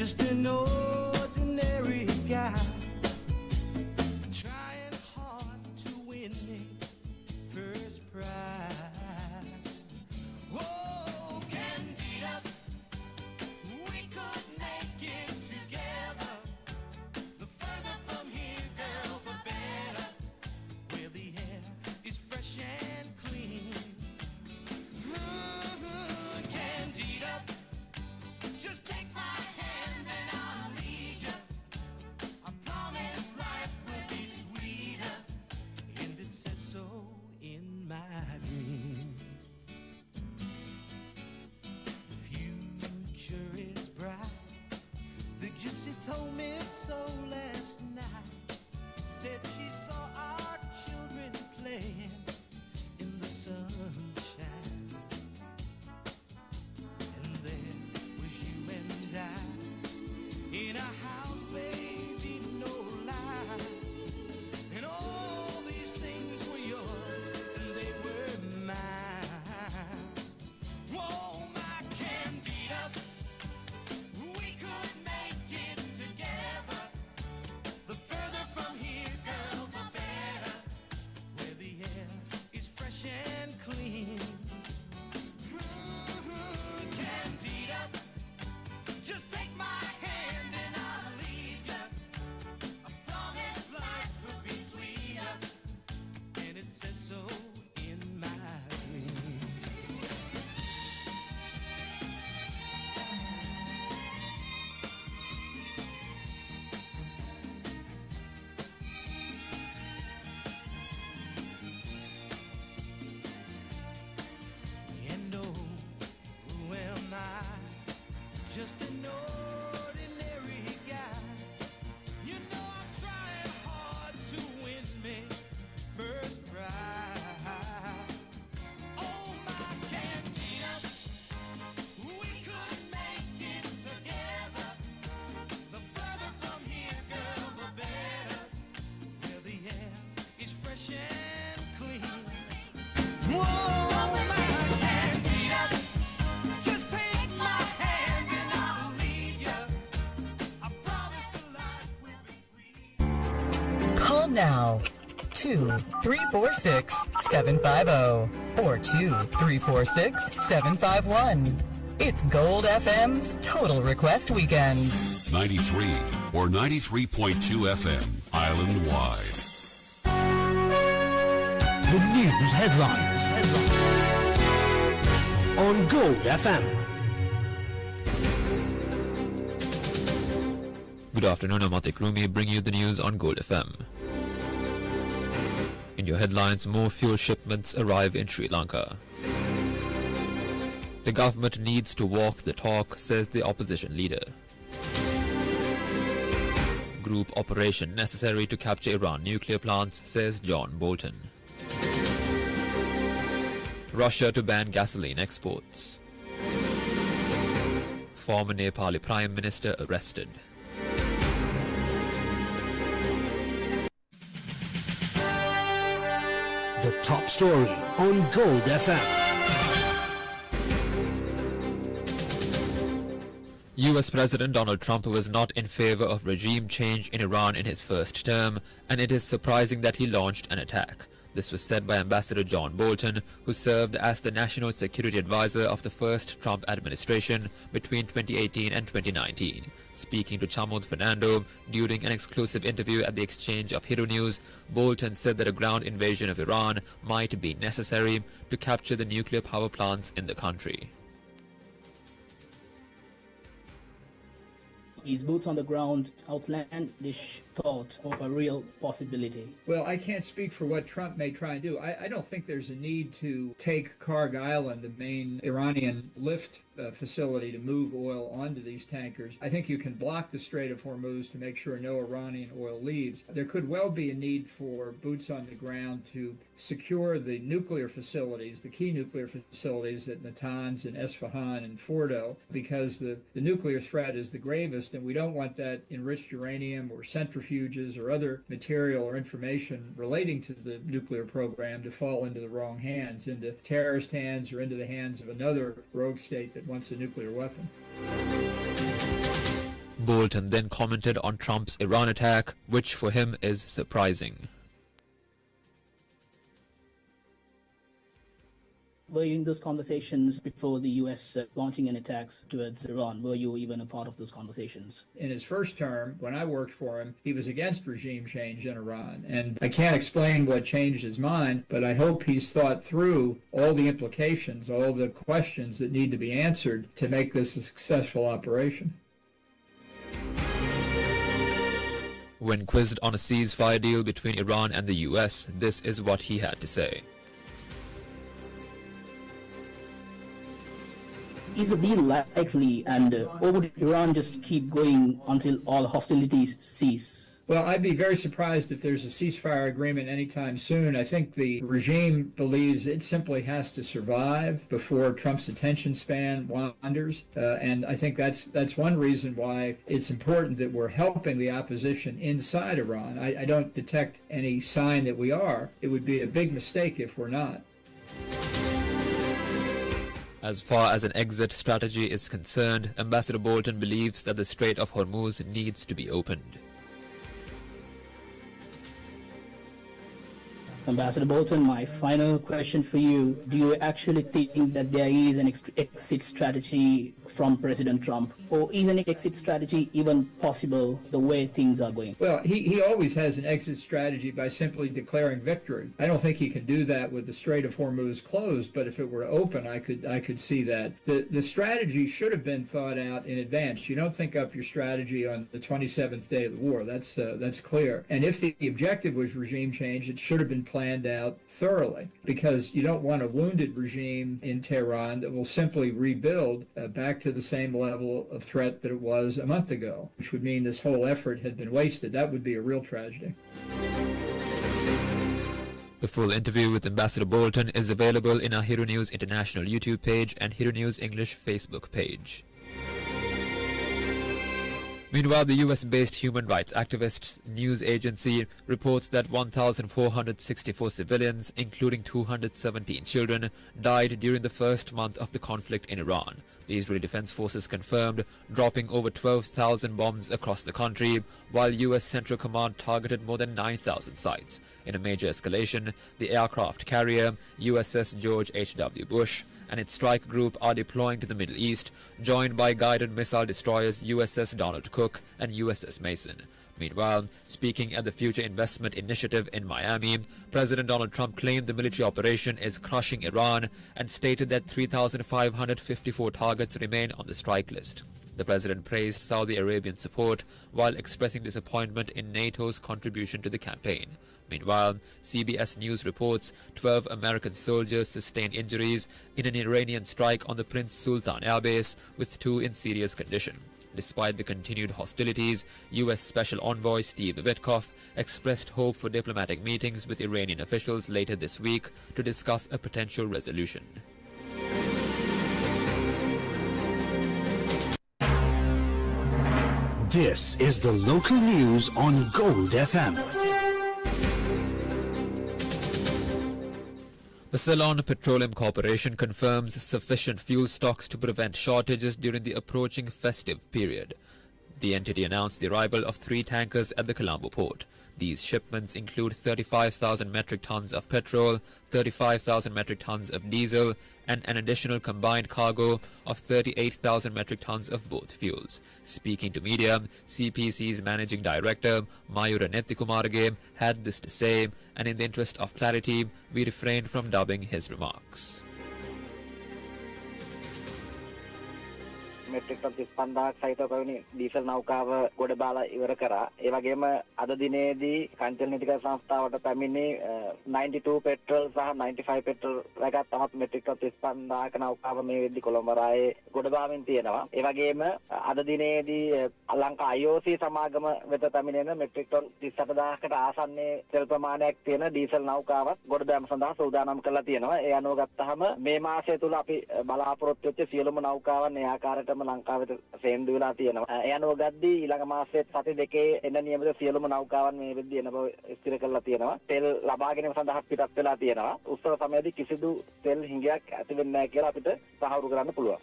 just an ordinary guy, trying hard to win me first prize. Oh, Candida, we could make it together. The further from here, girl, the better. Where the air is fresh and clean. Candida, just take my hand and I'll lead you. I promise life will be sweeter, and it says so in my dreams. The future is bright. The gypsy told me so last night. Said she saw our children playing in the sunshine. And there was you and I in a house, baby, no lie. And all these things were yours and they were mine. Whoa, my Candida, we could make it together. The further from here, girl, the better. Where the air is fresh and clean. Candida, just take my hand and I'll lead you. I promise life will be sweeter, and it says so in my dreams. And oh, who am I? Just an ordinary guy. You know I'm trying hard to win me first prize. Oh, my Candida, we could make it together. The further from here, girl, the better. Where the air is fresh and clean. Whoa, my Candida, just take my hand and I'll lead you. I promise the life will be sweet. Call now 2-346-750 or 2-346-751. It's Gold FM's Total Request Weekend. 93 or 93.2 FM, island-wide. The news headlines on Gold FM. Good afternoon, I'm Atik Rumi, bringing you the news on Gold FM. In your headlines, more fuel shipments arrive in Sri Lanka. The government needs to walk the talk, says the opposition leader. Group operation necessary to capture Iran nuclear plants, says John Bolton. Russia to ban gasoline exports. Former Nepali Prime Minister arrested. The top story on Gold FM. US President Donald Trump was not in favor of regime change in Iran in his first term, and it is surprising that he launched an attack. This was said by Ambassador John Bolton, who served as the National Security Advisor of the first Trump administration between 2018 and 2019. Speaking to Chamud Fernando during an exclusive interview at the exchange of Hero News, Bolton said that a ground invasion of Iran might be necessary to capture the nuclear power plants in the country. Is boots on the ground outlandish thought of a real possibility? Well, I can't speak for what Trump may try and do. I don't think there's a need to take Karg Island, the main Iranian lift facility, to move oil onto these tankers. I think you can block the Strait of Hormuz to make sure no Iranian oil leaves. There could well be a need for boots on the ground to secure the nuclear facilities, the key nuclear facilities at Natanz and Esfahan and Fordo, because the nuclear threat is the gravest, and we don't want that enriched uranium or centrifuges or other material or information relating to the nuclear program to fall into the wrong hands, into terrorist hands or into the hands of another rogue state that wants a nuclear weapon. Bolton then commented on Trump's Iran attack, which for him is surprising. Were you in those conversations before the U.S. Launching an attack towards Iran? Were you even a part of those conversations? In his first term, when I worked for him, he was against regime change in Iran. And I can't explain what changed his mind, but I hope he's thought through all the implications, all the questions that need to be answered to make this a successful operation. When quizzed on a ceasefire deal between Iran and the U.S., this is what he had to say. Is the deal likely, and or would Iran just keep going until all hostilities cease? Well, I'd be very surprised if there's a ceasefire agreement anytime soon. I think the regime believes it simply has to survive before Trump's attention span wanders. And I think that's one reason why it's important that we're helping the opposition inside Iran. I don't detect any sign that we are. It would be a big mistake if we're not. As far as an exit strategy is concerned, Ambassador Bolton believes that the Strait of Hormuz needs to be opened. Ambassador Bolton, my final question for you. Do you actually think that there is an exit strategy from President Trump? Or is an exit strategy even possible the way things are going? Well, he always has an exit strategy by simply declaring victory. I don't think he can do that with the Strait of Hormuz closed, but if it were open, I could see that. The strategy should have been thought out in advance. You don't think up your strategy on the 27th day of the war. That's clear. And if the objective was regime change, it should have been planned out thoroughly, because you don't want a wounded regime in Tehran that will simply rebuild back to the same level of threat that it was a month ago, which would mean this whole effort had been wasted. That would be a real tragedy. The full interview with Ambassador Bolton is available in our Hero News International YouTube page and Hero News English Facebook page. Meanwhile, the US-based human rights activists news agency reports that 1,464 civilians, including 217 children, died during the first month of the conflict in Iran. The Israeli Defense Forces confirmed dropping over 12,000 bombs across the country, while US Central Command targeted more than 9,000 sites. In a major escalation, the aircraft carrier USS George H.W. Bush and its strike group are deploying to the Middle East, joined by guided missile destroyers USS Donald Cook and USS Mason. Meanwhile, speaking at the Future Investment Initiative in Miami, President Donald Trump claimed the military operation is crushing Iran and stated that 3,554 targets remain on the strike list. The president praised Saudi Arabian support while expressing disappointment in NATO's contribution to the campaign. Meanwhile, CBS News reports 12 American soldiers sustained injuries in an Iranian strike on the Prince Sultan Air Base, with 2 in serious condition. Despite the continued hostilities, U.S. Special Envoy Steve Witkoff expressed hope for diplomatic meetings with Iranian officials later this week to discuss a potential resolution. This is the local news on Gold FM. The Ceylon Petroleum Corporation confirms sufficient fuel stocks to prevent shortages during the approaching festive period. The entity announced the arrival of 3 tankers at the Colombo port. These shipments include 35,000 metric tons of petrol, 35,000 metric tons of diesel, and an additional combined cargo of 38,000 metric tons of both fuels. Speaking to media, CPC's Managing Director, Mayura Nettikumarage, had this to say, and in the interest of clarity, we refrained from dubbing his remarks. Metric ton 35000ක් සහිතව පැමිණි diesel නෞකාව ගොඩ බාලා ඉවර කරා. ඒ වගේම අද දිනේදී කංචල් නීතිගත සංස්ථාවට පැමිණි 92 පෙට්‍රල් සහ 95 පෙට්‍රල් රැගත් තමත් මෙට්‍රික් ටන් 35000ක නෞකාව මේ වෙද්දී කොළඹ රායේ ගොඩ බාමින් තියෙනවා. ඒ වගේම අද දිනේදී ලංකා IOC සමාගම වෙත පැමිණෙන මෙට්‍රික් ටන් 38000කට ආසන්නයේ තෙල් ප්‍රමාණයක් තියෙන ඩීසල් නෞකාවක් ගොඩ බෑම සඳහා සූදානම් කරලා තියෙනවා. ඒ අනුව ගත්තහම මේ මාසය තුල අපි බලාපොරොත්තු වෙච්ච සියලුම නෞකාවන් ඒ ආකාරයටම ලංකාවට සේන්දු වෙලා තියෙනවා. ඒ අනුව ගද්දී ඊළඟ මාසයේ සති දෙකේ එන නියමිත සියලුම නෞකාවන් මේ වෙද්දී එන බව ස්ථිර කරලා තියෙනවා. තෙල් ලබා ගැනීම සඳහා පිටත් වෙලා තියෙනවා. උත්සව සමයේදී කිසිදු තෙල් හිඟයක් ඇති වෙන්නේ නැහැ කියලා අපිට සාහවුරු කරන්න පුළුවන්.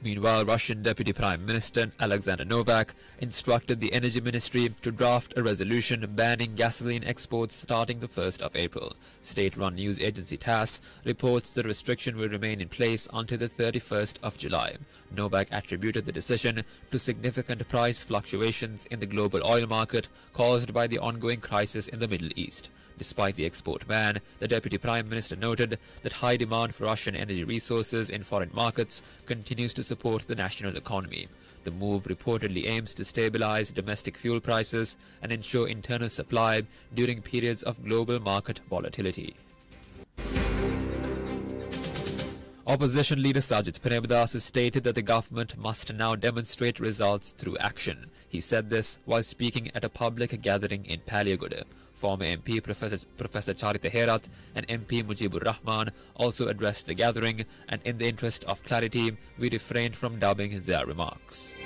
Meanwhile, Russian Deputy Prime Minister Alexander Novak instructed the Energy Ministry to draft a resolution banning gasoline exports starting the 1st of April. State-run news agency TASS reports the restriction will remain in place until the 31st of July. Novak attributed the decision to significant price fluctuations in the global oil market caused by the ongoing crisis in the Middle East. Despite the export ban, the Deputy Prime Minister noted that high demand for Russian energy resources in foreign markets continues to support the national economy. The move reportedly aims to stabilize domestic fuel prices and ensure internal supply during periods of global market volatility. Opposition leader Sajid Premdas has stated that the government must now demonstrate results through action. He said this while speaking at a public gathering in Paliagoda. Former MP Professor Charita Herat and MP Mujibur Rahman also addressed the gathering, and in the interest of clarity, we refrained from dubbing their remarks.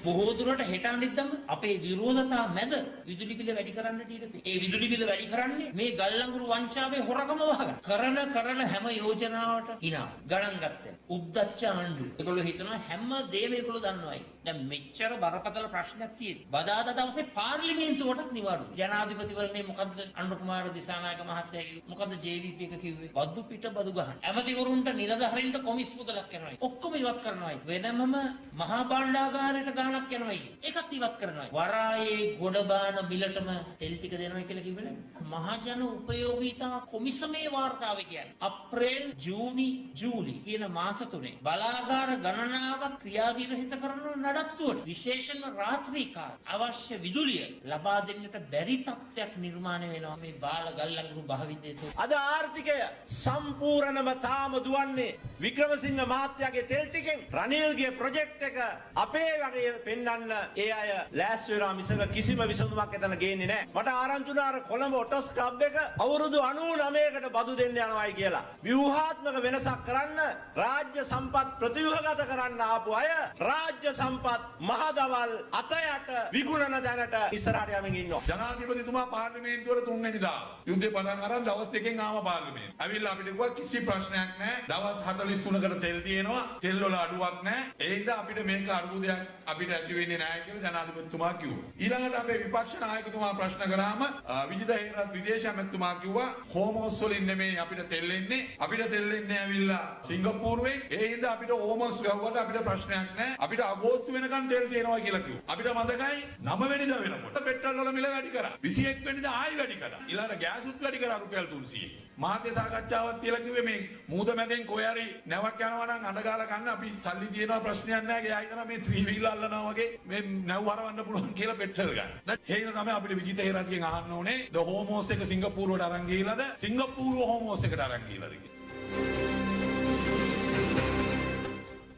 බොහෝ දුරට හෙටන්දිද්දම අපේ විරෝධතා මැද විදුලි බිල වැඩි කරන්න ඊට ඒ විදුලි බිල වැඩි කරන්නේ මේ ගල්ලංගුරු වංචාවේ හොරකම වහගන්න කරන හැම යෝජනාවට hina ගණන් ගත්තේ උද්දච්ච ආණ්ඩු ඒගොල්ලෝ හිතනවා හැම දෙයක්ම ඒගොල්ලෝ දන්නවයි දැන් මෙච්චර බරපතල ප්‍රශ්නයක් තියෙද්දි බදාදා දවසේ පාර්ලිමේන්තුවටත් නිවාඩු ජනාධිපතිවරණේ මොකද්ද අනුර කුමාර දිසානායක මහත්තයා කිව්වේ මොකද්ද JVP එක කිව්වේ බද්දු පිට බදු ගහන ඇමතිවරුන්ට නිලධාරීන්ට කොමිස් මුදලක් කරනවා ඔක්කොම ඉවත් කරනවායි වෙනමම මහා භාණ්ඩාගාරයට ගාන ඒකත් ඉවත් කරනවා වරායේ ගොඩබාන බිලටම තෙල් ටික දෙනවා කියලා කිව්වනේ මහජන උපයෝගීතා කොමිසමේ වාර්තාවේ කියන්නේ අප්‍රේල් ජූනි ජූලි කියන මාස තුනේ බලාගාර ගණනාවක් ක්‍රියාවිරහිත කරන නඩත්තුවට විශේෂයෙන්ම රාත්‍රී කාලේ අවශ්‍ය විදුලිය ලබා දෙන්නට බැරි තත්ත්වයක් නිර්මාණය වෙනවා මේ බාල ගල්ලංගුරු භාවිතයේ අද ආර්ථිකය සම්පූර්ණම තාම දුවන්නේ වික්‍රමසිංහ මහත්තයාගේ තෙල් ටිකෙන් රනිල්ගේ ප්‍රොජෙක්ට් එක අපේ වගේ පෙන්නන්න ඒ අය ලෑස්ති වෙනවා මිසක කිසිම විසඳුමක් එතන ගේන්නේ නැහැ. මට ආරංචි වුණා අර කොළඹ ඔටස් ක්ලබ් එක අවුරුදු 99කට බදු දෙන්න යනවායි කියලා. ව්‍යුහාත්මක වෙනසක් කරන්න රාජ්‍ය සම්පත් ප්‍රතිව්‍යුහගත කරන්න ආපු අය රාජ්‍ය සම්පත් මහදවල් අතයට විගුණන දැනට ඉස්සරහට යමින් ඉන්නවා. ජනාධිපතිතුමා පාර්ලිමේන්තුවට තුන්වෙනි දා යුද්ධේ පටන් අරන් දවස් දෙකෙන් ආව පාර්ලිමේන්තුව. ඇවිල්ලා අපිට කිව්වා කිසි ප්‍රශ්නයක් නැහැ. දවස් 43කට තෙල් තියෙනවා. තෙල් වල අඩුවක් නැහැ. ඒ හින්දා අපිට මේක අරුබුදයක් අපිට ඇති වෙන්නේ නැහැ කියලා ජනාධිපතිතුමා කිව්වා. ඊළඟට අපේ විපක්ෂ නායකතුමා ප්‍රශ්න කරාම විජිත හේරත් විදේශ ඇමතිතුමා කිව්වා හෝමෝස් වලින් නෙමෙයි අපිට තෙල් එන්නේ. අපිට තෙල් එන්නේ ඇවිල්ලා සිංගප්පූරුවෙන්. ඒ හින්දා අපිට හෝමෝස් ගවුවට අපිට ප්‍රශ්නයක් නැහැ. අපිට අගෝස්තු වෙනකන් තෙල් තියෙනවා කියලා කිව්වා. අපිට මතකයි 9 වෙනිදා වෙනකොට පෙට්‍රල් වල මිල වැඩි කරා. 21 වෙනිදා ආයි වැඩි කරා. ඊළඟට ගෑසුත් වැඩි කරා රුපියල් 300. මාධ්‍ය සාකච්ඡාවක් කියලා කිව්වේ මේ මූද මැදෙන් කොහේ හරි නැවක් යනවා නම් අඬගාලා ගන්න අපි සල්ලි තියෙනවා ප්‍රශ්නයක් නැහැ. ගියා හිතනවා මේ 3 wheel අල්ලනවා වගේ මේ නැව් හරවන්න පුළුවන් කියලා පෙට්‍රල් ගන්න. දැන් හේන තමයි අපිට විජිත හේරත්ගෙන් අහන්න ඕනේ ද හෝමෝස් එක සිංගප්පූරුවට අරන් ගිහිලාද සිංගප්පූරුව හෝමෝස් එකට අරන් ගිහිලාද කියලා.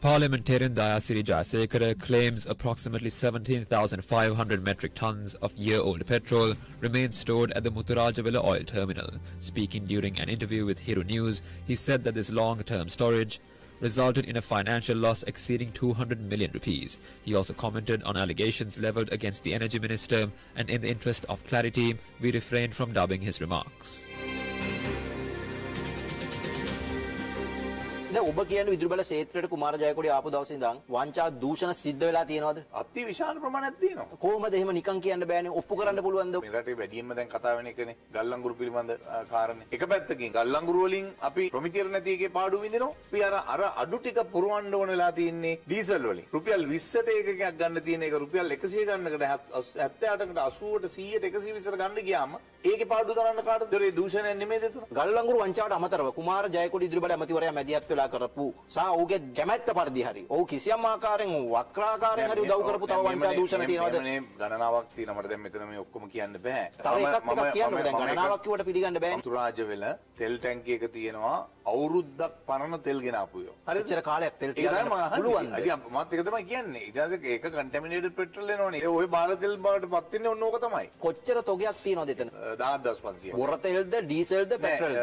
Parliamentarian Dayasiri Jayasekara claims approximately 17,500 metric tons of year-old petrol remain stored at the Muturajavilla oil terminal. Speaking during an interview with Hiru News, he said that this long-term storage resulted in a financial loss exceeding 200 million rupees. He also commented on allegations levelled against the energy minister, and in the interest of clarity, we refrained from dubbing his remarks. දැන් ඔබ කියන්නේ විදුලි බල ක්ෂේත්‍රයට කුමාර ජයකොඩි ආපු දවසේ ඉඳන් වංචා දූෂණ සිද්ධ වෙලා තියෙනවද? අති විශාල ප්‍රමාණයක් තියෙනවා. කොහොමද එහෙම නිකන් කියන්න බෑනේ. ඔප්පු කරන්න පුළුවන්ද? මේ රටේ වැඩියෙන්ම දැන් කතා වෙන එකනේ ගල්ලංගුරු පිළිබඳ කාරණේ. එක පැත්තකින් ගල්ලංගුරු වලින් අපි ප්‍රමිතියර නැති එකේ පාඩු විඳිනවා. අපි අර අඩු ටික පුරවන්න ඕන වෙලා තියෙන්නේ ඩීසල් වලින්. රුපියල් 20ට එකකයක් ගන්න තියෙන එක රුපියල් 100 ගන්නකට 78කට 80ට 100ට 120ට ගන්න ගියාම ඒකේ පාඩු තරන්න කාටද? ඒ දූෂණය නෙමෙයිද එතන? ගල්ලංගුරු වංචාවට අමතරව කුමාර ජයකොඩි විදුලි බල ඇමතිවරයා මැදිහත් වෙලා කරපු සහ ඔහුගේ කැමැත්ත පරිදි හරි ඔහු කිසියම් ආකාරයෙන් වක්‍රාකාරයෙන් හරි උදව් කරපු තව වංචා දූෂණ තියෙනවද? මේ ගණනාවක් තියෙනවා මට දැන් මෙතන මේ ඔක්කොම කියන්න බෑ. තව එකක් කියන්න දැන් ගණනාවක් කිව්වට පිළිගන්න බෑනේ. මුතුරාජවෙල තෙල් ටැංකිය එක තියෙනවා අවුරුද්දක් පරණ තෙල් ගෙන ආපුයෝ. හරි එච්චර කාලයක් තෙල් තියාගන්න පුළුවන්ද? මාත් ඒක තමයි කියන්නේ. ඊට පස්සේ ඒක කන්ටැමිනේටඩ් පෙට්‍රල් එනවනේ. ඒ ඔය බාල තෙල් බවට පත් වෙන්නේ ඔන්න ඕක තමයි. කොච්චර තොගයක් තියෙනවද එතන? 10500. බොර තෙල්ද ඩීසල්ද පෙට්‍රල්ද?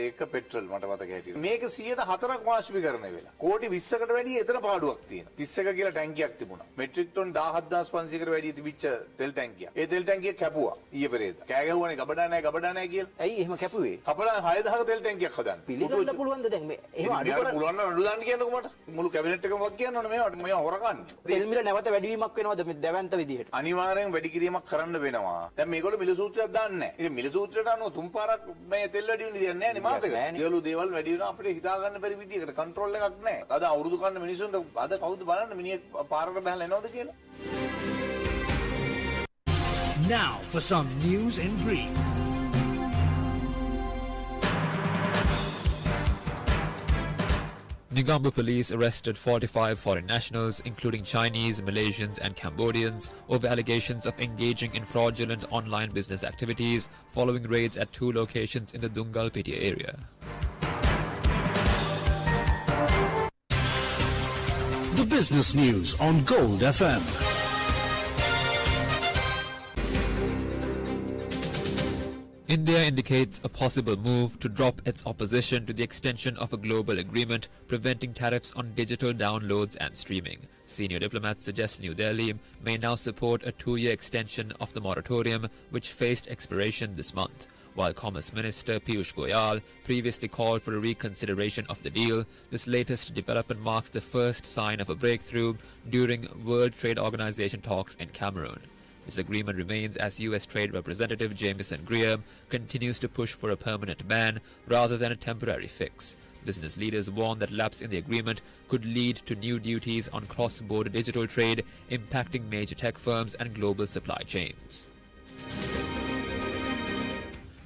ඒක පෙට්‍රල් මට මතක හිටියේ. මේක 104ක් තුන්පාරක් වාෂ්පීකරණය වෙලා. කෝටි 20කට වැඩි එතන පාඩුවක් තියෙනවා. 31 කියලා ටැංකියක් තිබුණා. මෙට්‍රික් ටන් 17500කට වැඩි තිබිච්ච තෙල් ටැංකියක්. ඒ තෙල් ටැංකිය කැපුවා ඊයේ පෙරේද. කෑ ගැහුවානේ ගබඩා නැහැ කියලා. ඇයි එහෙම කැපුවේ? කපලා 6000ක තෙල් ටැංකියක් හදන්න. පිළිගන්න පුළුවන්ද දැන් මේ? එහෙම අඩු කරන්න පුළුවන් නම් අඩු දාන්න කියන්නකෝ මට. මුළු කැබිනට් එකම වක් කියන්න ඕනේ මේවට. මෙයා හොරකන්නේ. තෙල් මිල නැවත වැඩිවීමක් වෙනවද මේ දැවැන්ත විදිහට? අනිවාර්යෙන් වැඩි කිරීමක් කරන්න වෙනවා. දැන් මේගොල්ලෝ මිල සූත්‍රයක් දාන්නේ නැහැ. ඉතින් මිල සූත්‍රයට අනුව තුන්පාරක් මේ තෙල් වැඩි වෙන්න දෙන්නේ නැහැ නේ මාසෙකට. ඒගොල්ලෝ දේවල් වැඩි වෙනවා අපිට හිතා ගන්න බැරි විදිහකට කන්ට්‍රෝල් එකක් නැහැ. අද අවුරුදු කන්න මිනිස්සුන්ට අද කවුද බලන්න මිනිහෙක් පාරකට බහලා එනවද කියලා. Now for some news in brief. Negombo police arrested 45 foreign nationals, including Chinese, Malaysians and Cambodians, over allegations of engaging in fraudulent online business activities following raids at 2 locations in the Dungal Petia area. The business news on Gold FM. India indicates a possible move to drop its opposition to the extension of a global agreement preventing tariffs on digital downloads and streaming. Senior diplomats suggest New Delhi may now support a 2-year extension of the moratorium, which faced expiration this month. While Commerce Minister Piyush Goyal previously called for a reconsideration of the deal, this latest development marks the first sign of a breakthrough during World Trade Organization talks in Cameroon. This agreement remains as U.S. Trade Representative Jameson Greer continues to push for a permanent ban rather than a temporary fix. Business leaders warn that lapse in the agreement could lead to new duties on cross-border digital trade, impacting major tech firms and global supply chains.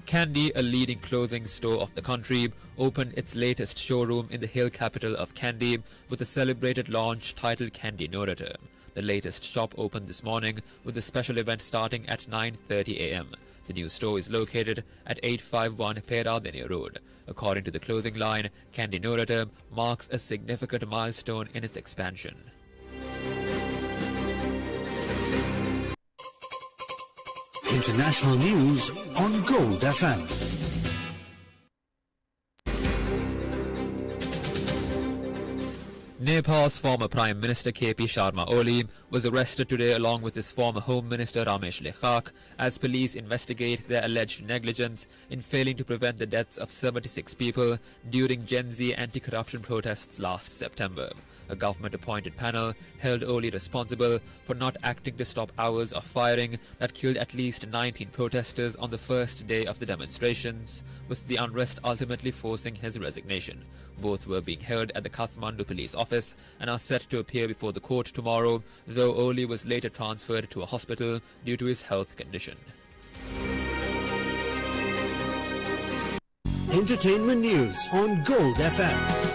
Candy, a leading clothing store of the country, opened its latest showroom in the hill capital of Kandy with a celebrated launch titled Kandy Norata. The latest shop opened this morning with a special event starting at 9:30 a.m. The new store is located at 851 Peradeniya Road. According to the clothing line, Kandy Norata marks a significant milestone in its expansion. International news on Gold FM. Nepal's former Prime Minister KP Sharma Oli was arrested today along with his former Home Minister Ramesh Lekhak as police investigate their alleged negligence in failing to prevent the deaths of 76 people during Gen Z anti-corruption protests last September. A government-appointed panel held Oli responsible for not acting to stop hours of firing that killed at least 19 protesters on the first day of the demonstrations, with the unrest ultimately forcing his resignation. Both were being held at the Kathmandu police office and are set to appear before the court tomorrow, though Oli was later transferred to a hospital due to his health condition. Entertainment news on Gold FM.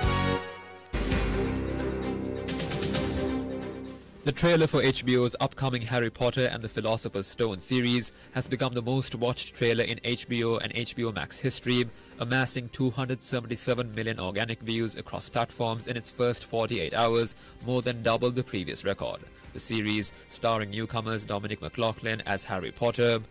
The trailer for HBO's upcoming Harry Potter and the Philosopher's Stone series has become the most watched trailer in HBO and HBO Max history, amassing 277 million organic views across platforms in its first 48 hours, more than double the previous record. The series, starring newcomers Dominic McLaughlin as Harry Potter,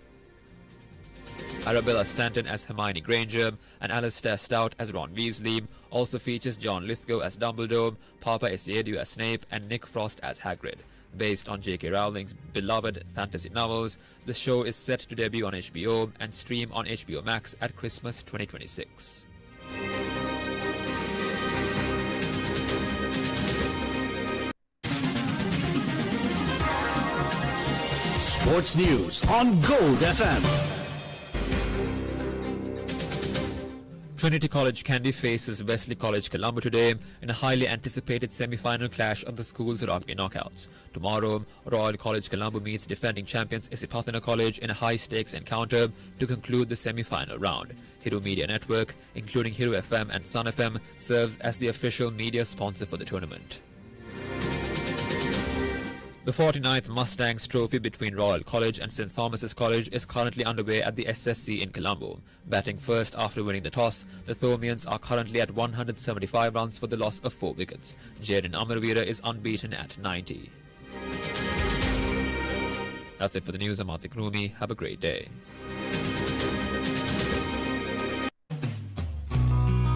Arabella Stanton as Hermione Granger, and Alistair Stout as Ron Weasley, also features John Lithgow as Dumbledore, Papa Essiedu as Snape, and Nick Frost as Hagrid. Based on J.K. Rowling's beloved fantasy novels, the show is set to debut on HBO and stream on HBO Max at Christmas 2026. Sports news on Gold FM. Trinity College Kandy faces Wesley College Colombo today in a highly anticipated semi-final clash of the school's rugby knockouts. Tomorrow, Royal College Colombo meets defending champions Isipathana College in a high-stakes encounter to conclude the semi-final round. Hiru Media Network, including Hiru FM and Sun FM, serves as the official media sponsor for the tournament. The 49th Mustangs Trophy between Royal College and St. Thomas's College is currently underway at the SSC in Colombo. Batting first after winning the toss, the Thomians are currently at 175 runs for the loss of 4 wickets. Jaden Amarveera is unbeaten at 90. That's it for the news. I'm Atik Rumi. Have a great day.